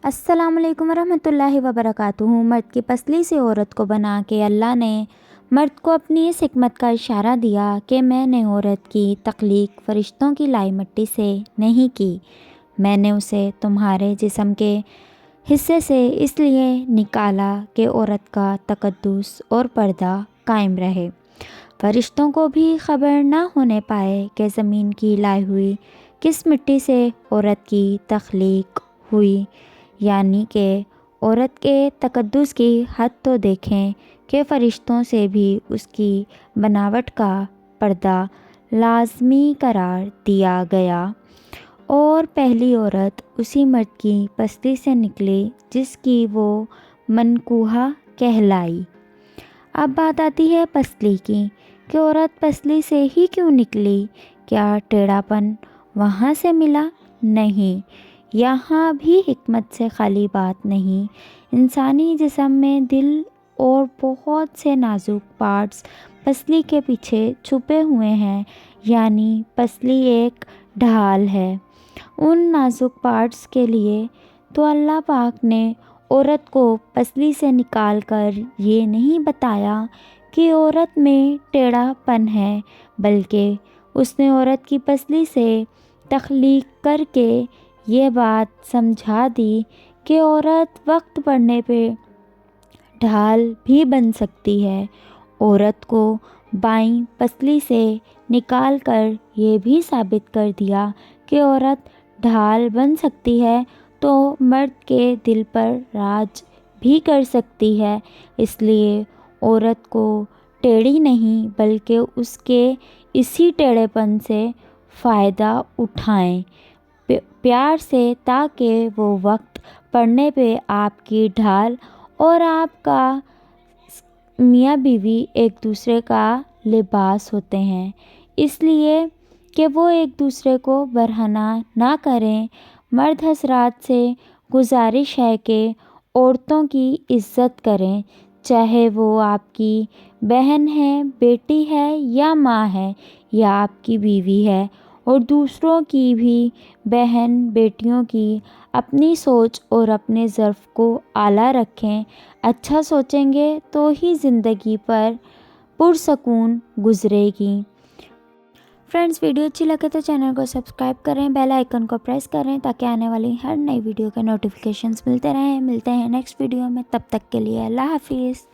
السلام علیکم ورحمۃ اللہ وبرکاتہ۔ مرد کی پسلی سے عورت کو بنا کے اللہ نے مرد کو اپنی اس حکمت کا اشارہ دیا کہ میں نے عورت کی تخلیق فرشتوں کی لائی مٹی سے نہیں کی، میں نے اسے تمہارے جسم کے حصے سے اس لیے نکالا کہ عورت کا تقدس اور پردہ قائم رہے، فرشتوں کو بھی خبر نہ ہونے پائے کہ زمین کی لائی ہوئی کس مٹی سے عورت کی تخلیق ہوئی، یعنی کہ عورت کے تقدس کی حد تو دیکھیں کہ فرشتوں سے بھی اس کی بناوٹ کا پردہ لازمی قرار دیا گیا، اور پہلی عورت اسی مرد کی پسلی سے نکلی جس کی وہ منکوحہ کہلائی۔ اب بات آتی ہے پسلی کی کہ عورت پسلی سے ہی کیوں نکلی؟ کیا ٹیڑھا پن وہاں سے ملا؟ نہیں، یہاں بھی حکمت سے خالی بات نہیں۔ انسانی جسم میں دل اور بہت سے نازک پارٹس پسلی کے پیچھے چھپے ہوئے ہیں، یعنی پسلی ایک ڈھال ہے ان نازک پارٹس کے لیے۔ تو اللہ پاک نے عورت کو پسلی سے نکال کر یہ نہیں بتایا کہ عورت میں ٹیڑھا پن ہے، بلکہ اس نے عورت کی پسلی سے تخلیق کر کے یہ بات سمجھا دی کہ عورت وقت پڑنے پہ ڈھال بھی بن سکتی ہے۔ عورت کو بائیں پسلی سے نکال کر یہ بھی ثابت کر دیا کہ عورت ڈھال بن سکتی ہے تو مرد کے دل پر راج بھی کر سکتی ہے، اس لیے عورت کو ٹیڑھی نہیں بلکہ اس کے اسی ٹیڑھے پن سے فائدہ اٹھائیں پیار سے، تاکہ وہ وقت پڑنے پہ آپ کی ڈھال اور آپ کا میاں بیوی ایک دوسرے کا لباس ہوتے ہیں، اس لیے کہ وہ ایک دوسرے کو برہنہ نہ کریں۔ مرد حضرات سے گزارش ہے کہ عورتوں کی عزت کریں، چاہے وہ آپ کی بہن ہے، بیٹی ہے یا ماں ہے یا آپ کی بیوی ہے، اور دوسروں کی بھی بہن بیٹیوں کی اپنی سوچ اور اپنے ظرف کو اعلیٰ رکھیں۔ اچھا سوچیں گے تو ہی زندگی پرسکون گزرے گی۔ فرینڈز، ویڈیو اچھی لگے تو چینل کو سبسکرائب کریں، بیل آئیکن کو پریس کریں تاکہ آنے والی ہر نئی ویڈیو کے نوٹیفیکیشنز ملتے رہیں۔ ملتے ہیں نیکسٹ ویڈیو میں، تب تک کے لیے اللہ حافظ۔